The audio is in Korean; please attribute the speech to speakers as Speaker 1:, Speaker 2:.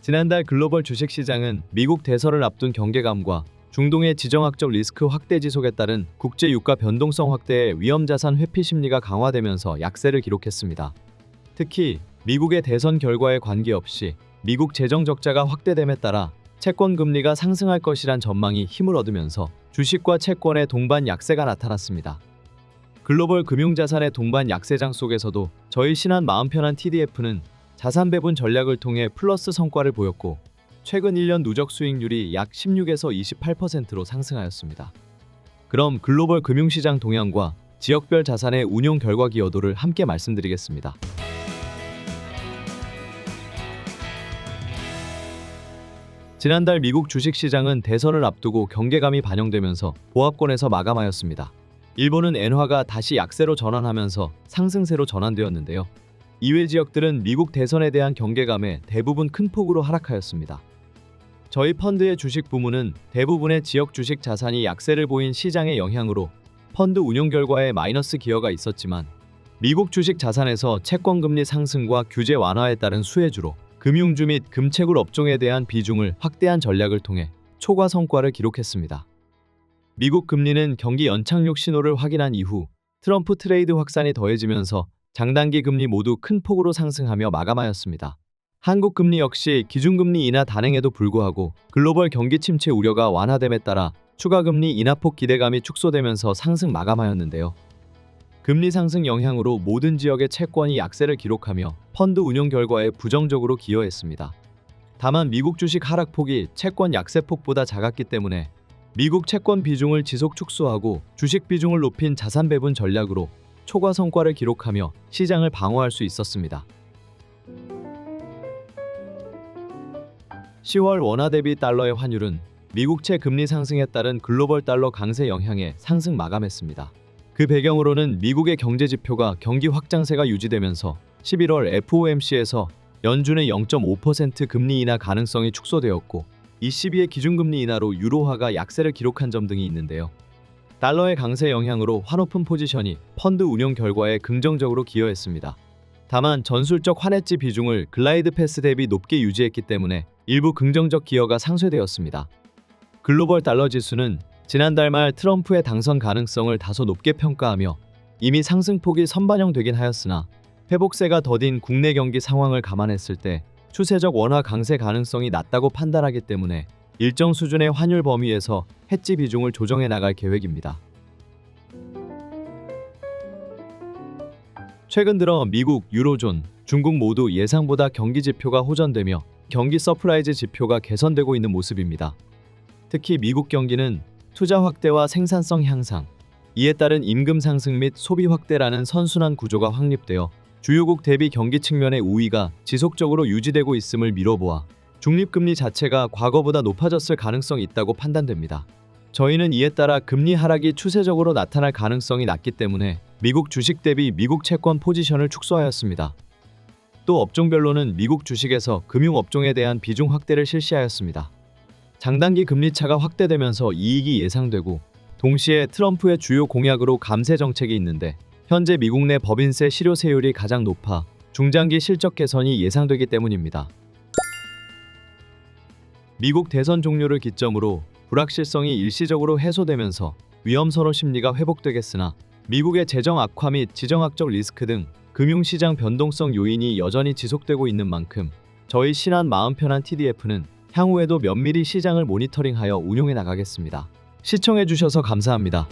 Speaker 1: 지난달 글로벌 주식시장은 미국 대선을 앞둔 경계감과 중동의 지정학적 리스크 확대 지속에 따른 국제 유가 변동성 확대에 위험자산 회피 심리가 강화되면서 약세를 기록했습니다. 특히 미국의 대선 결과에 관계없이 미국 재정 적자가 확대됨에 따라 채권 금리가 상승할 것이란 전망이 힘을 얻으면서 주식과 채권의 동반 약세가 나타났습니다. 글로벌 금융자산의 동반 약세장 속에서도 저희 신한 마음 편한 TDF는 자산 배분 전략을 통해 플러스 성과를 보였고 최근 1년 누적 수익률이 약 16에서 28%로 상승하였습니다. 그럼 글로벌 금융시장 동향과 지역별 자산의 운용 결과 기여도를 함께 말씀드리겠습니다. 지난달 미국 주식시장은 대선을 앞두고 경계감이 반영되면서 보합권에서 마감하였습니다. 일본은 엔화가 다시 약세로 전환하면서 상승세로 전환되었는데요. 이외 지역들은 미국 대선에 대한 경계감에 대부분 큰 폭으로 하락하였습니다. 저희 펀드의 주식 부문은 대부분의 지역 주식 자산이 약세를 보인 시장의 영향으로 펀드 운용 결과에 마이너스 기여가 있었지만 미국 주식 자산에서 채권 금리 상승과 규제 완화에 따른 수혜주로 금융주 및 금채굴 업종에 대한 비중을 확대한 전략을 통해 초과 성과를 기록했습니다. 미국 금리는 경기 연착륙 신호를 확인한 이후 트럼프 트레이드 확산이 더해지면서 장단기 금리 모두 큰 폭으로 상승하며 마감하였습니다. 한국 금리 역시 기준금리 인하 단행에도 불구하고 글로벌 경기 침체 우려가 완화됨에 따라 추가 금리 인하폭 기대감이 축소되면서 상승 마감하였는데요. 금리 상승 영향으로 모든 지역의 채권이 약세를 기록하며 펀드 운용 결과에 부정적으로 기여했습니다. 다만 미국 주식 하락폭이 채권 약세폭보다 작았기 때문에 미국 채권 비중을 지속 축소하고 주식 비중을 높인 자산 배분 전략으로 초과 성과를 기록하며 시장을 방어할 수 있었습니다. 10월 원화 대비 달러의 환율은 미국채 금리 상승에 따른 글로벌 달러 강세 영향에 상승 마감했습니다. 그 배경으로는 미국의 경제 지표가 경기 확장세가 유지되면서 11월 FOMC에서 연준의 0.5% 금리 인하 가능성이 축소되었고 ECB의 기준금리 인하로 유로화가 약세를 기록한 점 등이 있는데요. 달러의 강세 영향으로 환오픈 포지션이 펀드 운용 결과에 긍정적으로 기여했습니다. 다만 전술적 환해지 비중을 글라이드 패스 대비 높게 유지했기 때문에 일부 긍정적 기여가 상쇄되었습니다. 글로벌 달러 지수는 지난달 말 트럼프의 당선 가능성을 다소 높게 평가하며 이미 상승폭이 선반영되긴 하였으나 회복세가 더딘 국내 경기 상황을 감안했을 때 추세적 원화 강세 가능성이 낮다고 판단하기 때문에 일정 수준의 환율 범위에서 해지 비중을 조정해 나갈 계획입니다. 최근 들어 미국, 유로존, 중국 모두 예상보다 경기 지표가 호전되며 경기 서프라이즈 지표가 개선되고 있는 모습입니다. 특히 미국 경기는 투자 확대와 생산성 향상, 이에 따른 임금 상승 및 소비 확대라는 선순환 구조가 확립되어 주요국 대비 경기 측면의 우위가 지속적으로 유지되고 있음을 미뤄보아 중립금리 자체가 과거보다 높아졌을 가능성이 있다고 판단됩니다. 저희는 이에 따라 금리 하락이 추세적으로 나타날 가능성이 낮기 때문에 미국 주식 대비 미국 채권 포지션을 축소하였습니다. 또 업종별로는 미국 주식에서 금융업종에 대한 비중 확대를 실시하였습니다. 장단기 금리 차가 확대되면서 이익이 예상되고 동시에 트럼프의 주요 공약으로 감세 정책이 있는데 현재 미국 내 법인세 실효세율이 가장 높아 중장기 실적 개선이 예상되기 때문입니다. 미국 대선 종료를 기점으로 불확실성이 일시적으로 해소되면서 위험 선호 심리가 회복되겠으나 미국의 재정 악화 및 지정학적 리스크 등 금융시장 변동성 요인이 여전히 지속되고 있는 만큼 저희 신한 마음 편한 TDF는 향후에도 면밀히 시장을 모니터링하여 운용해 나가겠습니다. 시청해주셔서 감사합니다.